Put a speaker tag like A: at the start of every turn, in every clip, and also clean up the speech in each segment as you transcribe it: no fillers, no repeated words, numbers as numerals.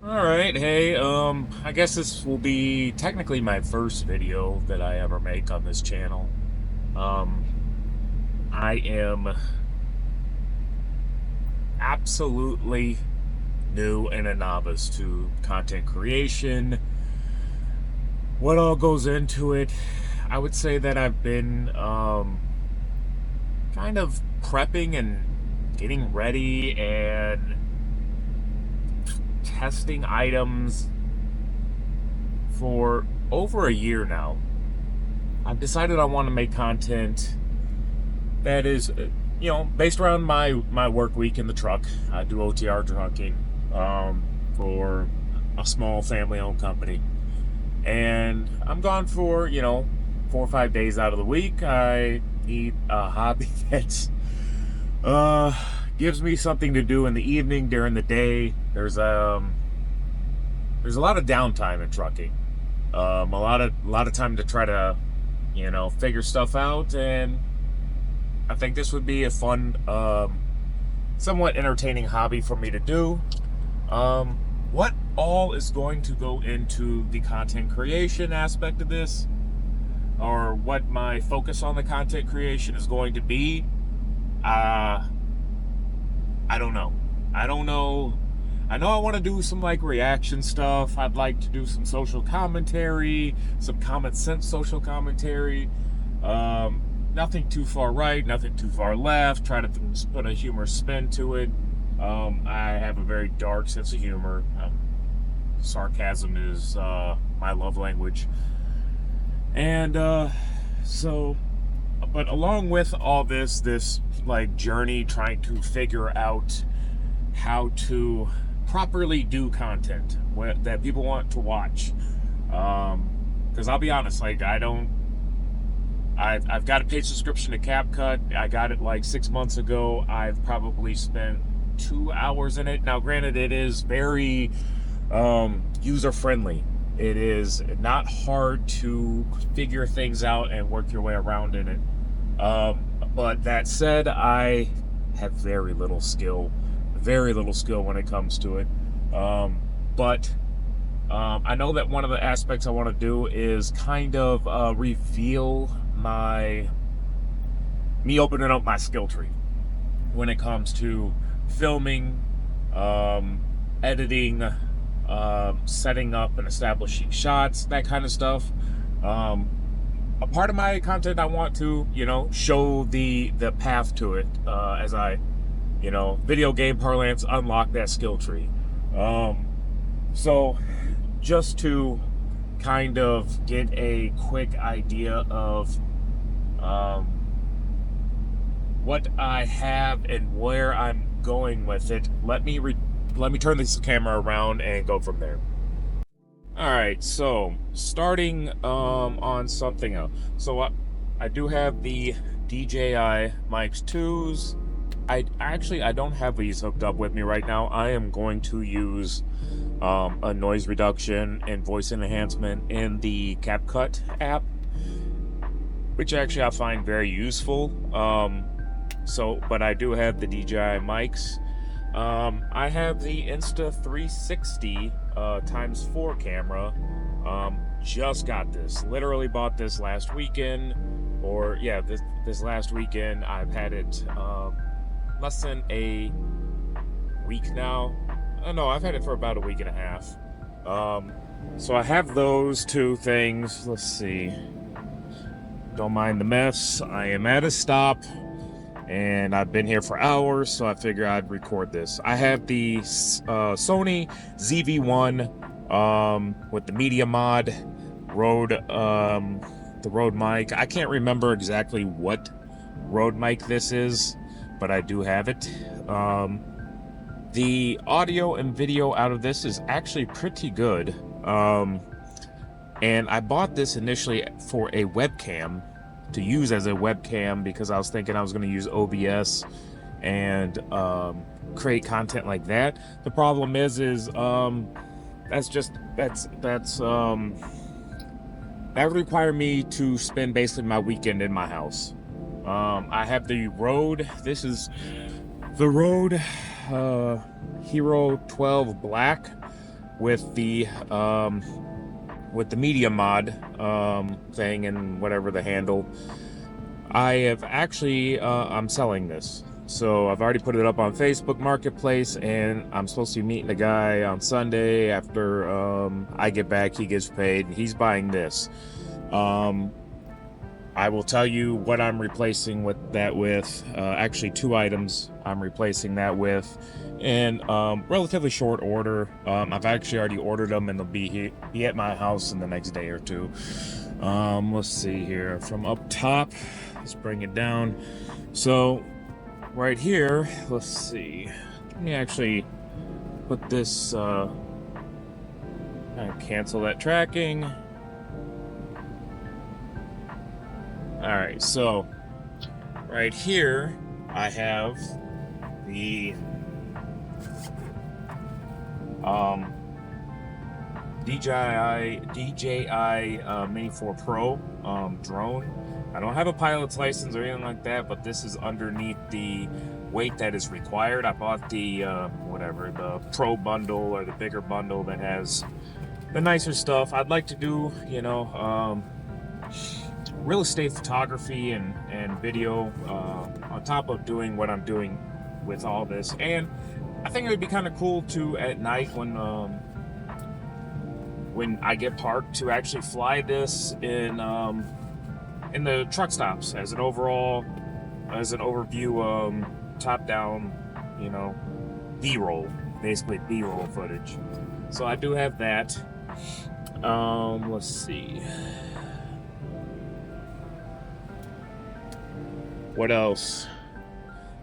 A: All right, hey, I guess this will be technically my first video that I ever make on this channel. Um, I am absolutely new and a novice to content creation. What all goes into it? I would say that I've been kind of prepping and getting ready and testing items for over a year now. I've decided I want to make content that is, based around my work week in the truck. I do OTR trucking for a small family-owned company, and I'm gone for 4 or 5 days out of the week. I need a hobby that uh, gives me something to do in the evening. During the day, there's a lot of downtime in trucking. A lot of time to try to figure stuff out, and I think this would be a fun, somewhat entertaining hobby for me to do. What all is going to go into the content creation aspect of this, or what my focus on the content creation is going to be? Uh, I don't know. I don't know. I know I want to do some like reaction stuff. I'd like to do some social commentary, some common sense social commentary. Nothing too far right, nothing too far left. Try to put a humor spin to it. I have a very dark sense of humor. Sarcasm is my love language. And so, but along with all this like journey trying to figure out how to properly do content that people want to watch. Because I'll be honest, like I've got a paid subscription to CapCut. I got it like 6 months ago. I've probably spent 2 hours in it. Now, granted, it is very user friendly. It is not hard to figure things out and work your way around in it. But that said, I have very little skill when it comes to it. But I know that one of the aspects I want to do is kind of reveal me opening up my skill tree when it comes to filming, editing, setting up and establishing shots, that kind of stuff. A part of my content, I want to, show the path to it, as I, video game parlance, unlock that skill tree. So just to kind of get a quick idea of what I have and where I'm going with it, let me turn this camera around and go from there. All right, so starting on something else. So I do have the DJI Mic 2s. I don't have these hooked up with me right now. I am going to use a noise reduction and voice enhancement in the CapCut app, which actually I find very useful. But I do have the DJI mics. I have the Insta360 x4 camera. Just got this. Literally bought this last weekend, or yeah, this last weekend. I've had it less than a week now. No, I've had it for about a week and a half. So I have those two things. Let's see. Don't mind the mess. I am at a stop, and I've been here for hours, so I figure I'd record this. I have the Sony ZV-1 with the Media Mod Rode, the Rode mic. I can't remember exactly what Rode mic this is, but I do have it. The audio and video out of this is actually pretty good. And I bought this initially for a webcam, to use as a webcam, because I was thinking I was going to use OBS and create content like that. The problem is that would require me to spend basically my weekend in my house. I have the Rode. This is the Rode Hero 12 Black with the media mod thing and whatever the handle. I have actually I'm selling this. So I've already put it up on Facebook Marketplace, and I'm supposed to be meeting a guy on Sunday after I get back. He gets paid. He's buying this. I will tell you what I'm replacing that with. Actually, 2 items I'm replacing that with in relatively short order. I've actually already ordered them, and they'll be at my house in the next day or 2. Let's see here. From up top, let's bring it down. So right here, let's see. Let me actually put this, cancel that tracking. Alright, so right here I have the DJI Mini 4 Pro drone. I don't have a pilot's license or anything like that, but this is underneath the weight that is required. I bought the the Pro bundle or the bigger bundle that has the nicer stuff. I'd like to do, real estate photography and video on top of doing what I'm doing with all this. And I think it would be kind of cool to, at night when I get parked, to actually fly this in the truck stops as an overview, top down, B-roll, basically B-roll footage. So I do have that. Let's see. What else?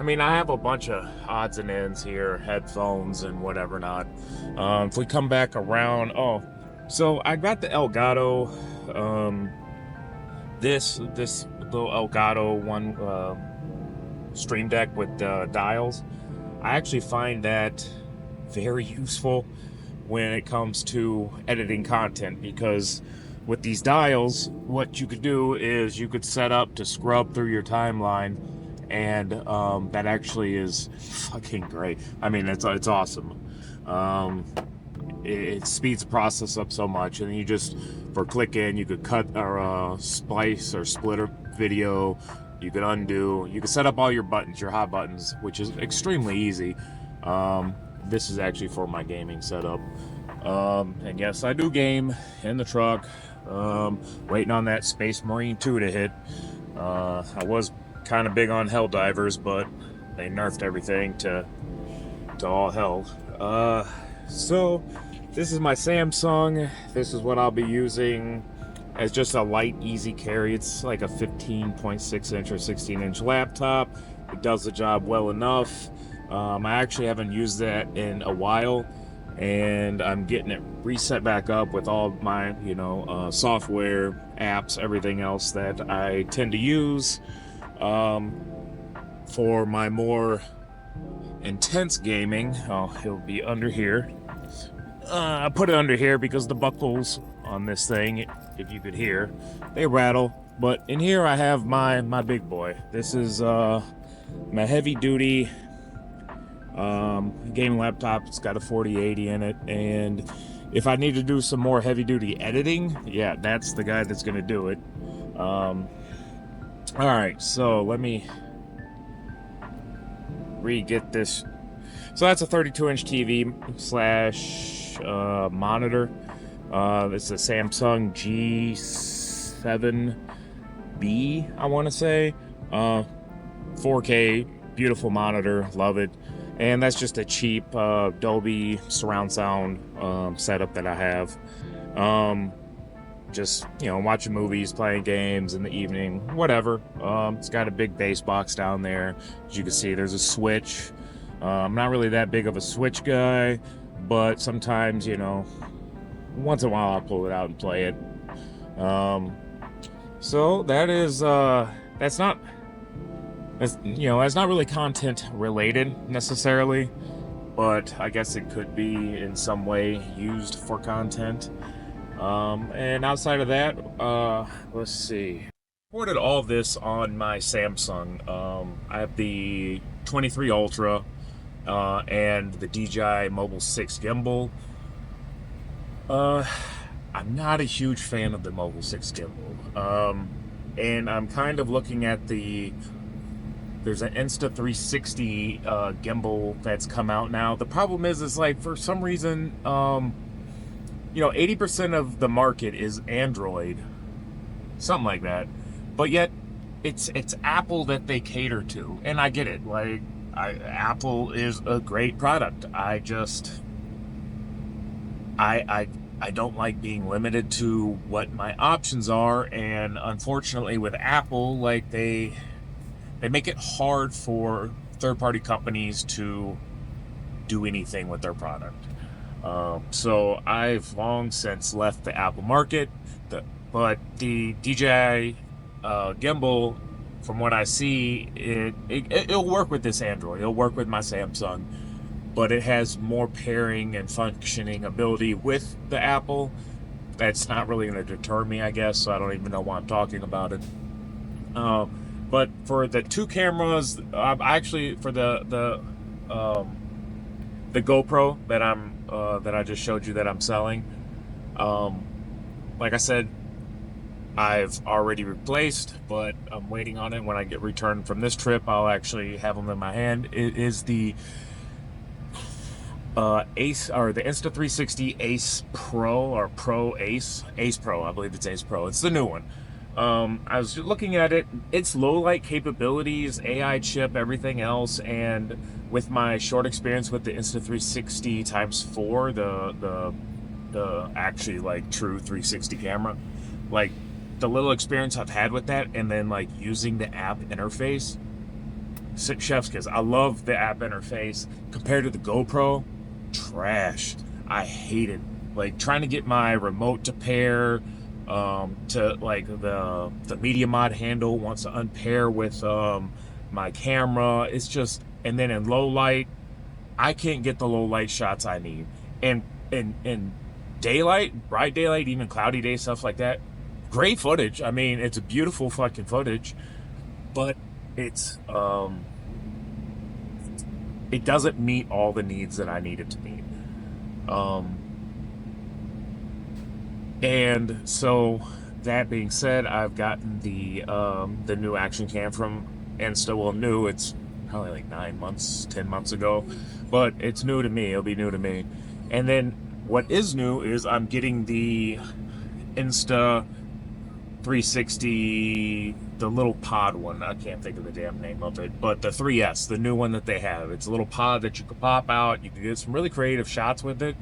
A: I mean, I have a bunch of odds and ends here, headphones and whatever not. If we come back around, so I got the Elgato, this little Elgato one Stream Deck with dials. I actually find that very useful when it comes to editing content, because with these dials, what you could do is you could set up to scrub through your timeline, and that actually is fucking great. I mean, it's awesome. It speeds the process up so much, and you just, for click in, you could cut or splice or split a video. You could undo. You could set up all your buttons, your hot buttons, which is extremely easy. This is actually for my gaming setup. And yes, I do game in the truck. Waiting on that Space Marine 2 to hit. I was kind of big on Helldivers, but they nerfed everything to all hell. So this is my Samsung. This is what I'll be using as just a light, easy carry. It's like a 15.6 inch or 16 inch laptop. It does the job well enough. I actually haven't used that in a while, and I'm getting it reset back up with all my, software, apps, everything else that I tend to use for my more intense gaming. It'll be under here. I put it under here because the buckles on this thing, if you could hear, they rattle. But in here I have my big boy. This is my heavy duty gaming laptop. It's got a 4080 in it, and if I need to do some more heavy duty editing, yeah, that's the guy that's gonna do it. Alright, so let me re-get this. So that's a 32-inch TV slash monitor. It's a Samsung G7B, I want to say. 4K, beautiful monitor, love it. And that's just a cheap Dolby surround sound setup that I have. Just, watching movies, playing games in the evening, whatever. It's got a big bass box down there. As you can see, there's a switch. I'm not really that big of a switch guy, but sometimes, once in a while I'll pull it out and play it. So that is, that's not really content related necessarily, but I guess it could be in some way used for content. And outside of that, let's see. Recorded all this on my Samsung. I have the 23 Ultra and the DJI Mobile 6 gimbal. Uh, I'm not a huge fan of the Mogul 6 gimbal. And I'm kind of looking at there's an Insta360 gimbal that's come out now. The problem is like for some reason, 80% of the market is Android, something like that. But yet, it's Apple that they cater to, and I get it. Like, Apple is a great product. I don't like being limited to what my options are, and unfortunately with Apple, like they make it hard for third-party companies to do anything with their product. So I've long since left the Apple market, but the DJI gimbal, from what I see, it'll work with this Android. It'll work with my Samsung, but it has more pairing and functioning ability with the Apple. That's not really going to deter me, I guess, so I don't even know why I'm talking about it. But for the two cameras, actually for the GoPro that I just showed you that I'm selling, like I said, I've already replaced, but I'm waiting on it. When I get returned from this trip, I'll actually have them in my hand. It is the Ace, or the Insta360 Ace Pro, or Pro Ace Pro. I believe it's Ace Pro. It's the new one. I was looking at it. It's low light capabilities, AI chip, everything else, and with my short experience with the Insta360 x4, the actually like true 360 camera, like the little experience I've had with that, and then like using the app interface, chef's kiss. I love the app interface compared to the GoPro. Trash. I hate it. Like trying to get my remote to pair to like the media mod handle wants to unpair with my camera. It's just, and then in low light, I can't get the low light shots I need. And in daylight, bright daylight, even cloudy day, stuff like that, great footage. I mean, it's a beautiful fucking footage, but it's it doesn't meet all the needs that I need it to meet. And so that being said, I've gotten the new action cam from Insta. Well, new, it's probably like 9 months, 10 months ago, but it's new to me. It'll be new to me. And then what is new is I'm getting the Insta 360, the little pod one. I can't think of the damn name of it, but the 3S, the new one that they have. It's a little pod that you can pop out. You can get some really creative shots with it,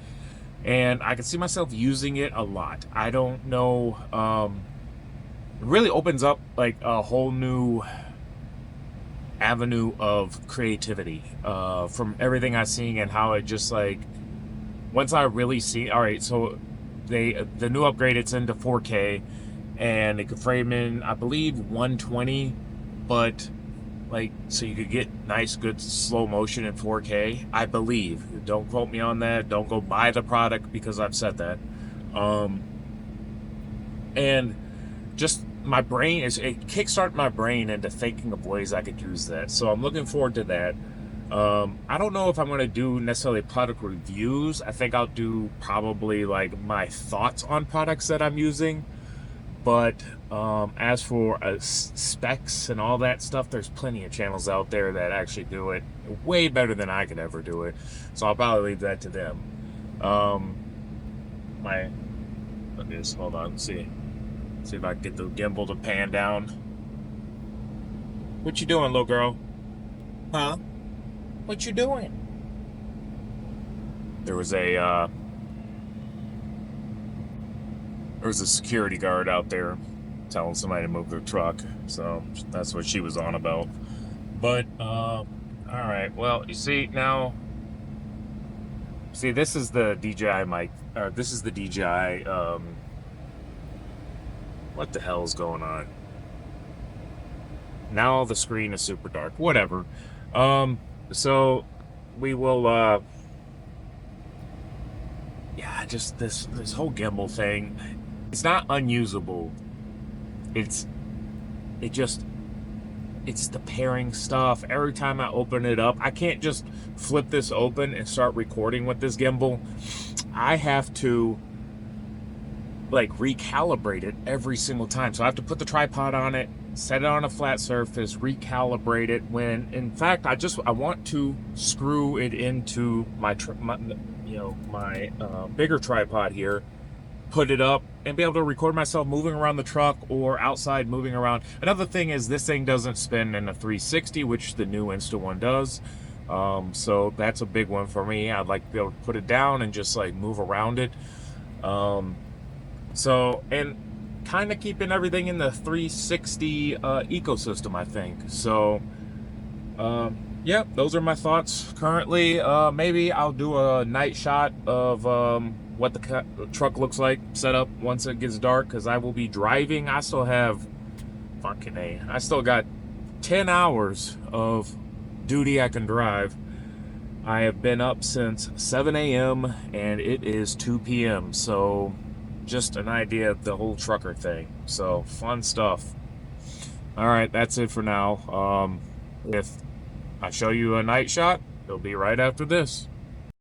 A: and I can see myself using it a lot. I don't know. It really opens up like a whole new avenue of creativity from everything I've seen, and how it just like, once I really see, all right, so the new upgrade, it's into 4K, and it could frame in, I believe, 120, but like, so you could get nice, good slow motion in 4K, I believe. Don't quote me on that. Don't go buy the product because I've said that. And just my brain it kickstarted my brain into thinking of ways I could use that. So I'm looking forward to that. I don't know if I'm going to do necessarily product reviews. I think I'll do probably like my thoughts on products that I'm using. But as for specs and all that stuff, there's plenty of channels out there that actually do it way better than I could ever do it. So I'll probably leave that to them. Let me just hold on, see if I can get the gimbal to pan down. What you doing, little girl? Huh? What you doing? There was a security guard out there telling somebody to move their truck, so that's what she was on about. But all right, well, you see now, this is the DJI mic, or this is the DJI what the hell is going on now? The screen is super dark, whatever. So we will yeah, just this whole gimbal thing, it's not unusable. It's the pairing stuff. Every time I open it up, I can't just flip this open and start recording with this gimbal. I have to like recalibrate it every single time. So I have to put the tripod on it, set it on a flat surface, recalibrate it, when in fact I want to screw it into my bigger tripod here, put it up, and be able to record myself moving around the truck or outside moving around. Another thing is this thing doesn't spin in a 360, which the new Insta1 does. So that's a big one for me. I'd like to be able to put it down and just like move around it. So, and kind of keeping everything in the 360 ecosystem, I think. So, yeah, those are my thoughts currently. Maybe I'll do a night shot of what the truck looks like set up once it gets dark, because I will be driving. I still have I still got 10 hours of duty I can drive. I have been up since 7 a.m. and it is 2 p.m. So just an idea of the whole trucker thing. So fun stuff. All right, that's it for now. If I show you a night shot, it'll be right after this.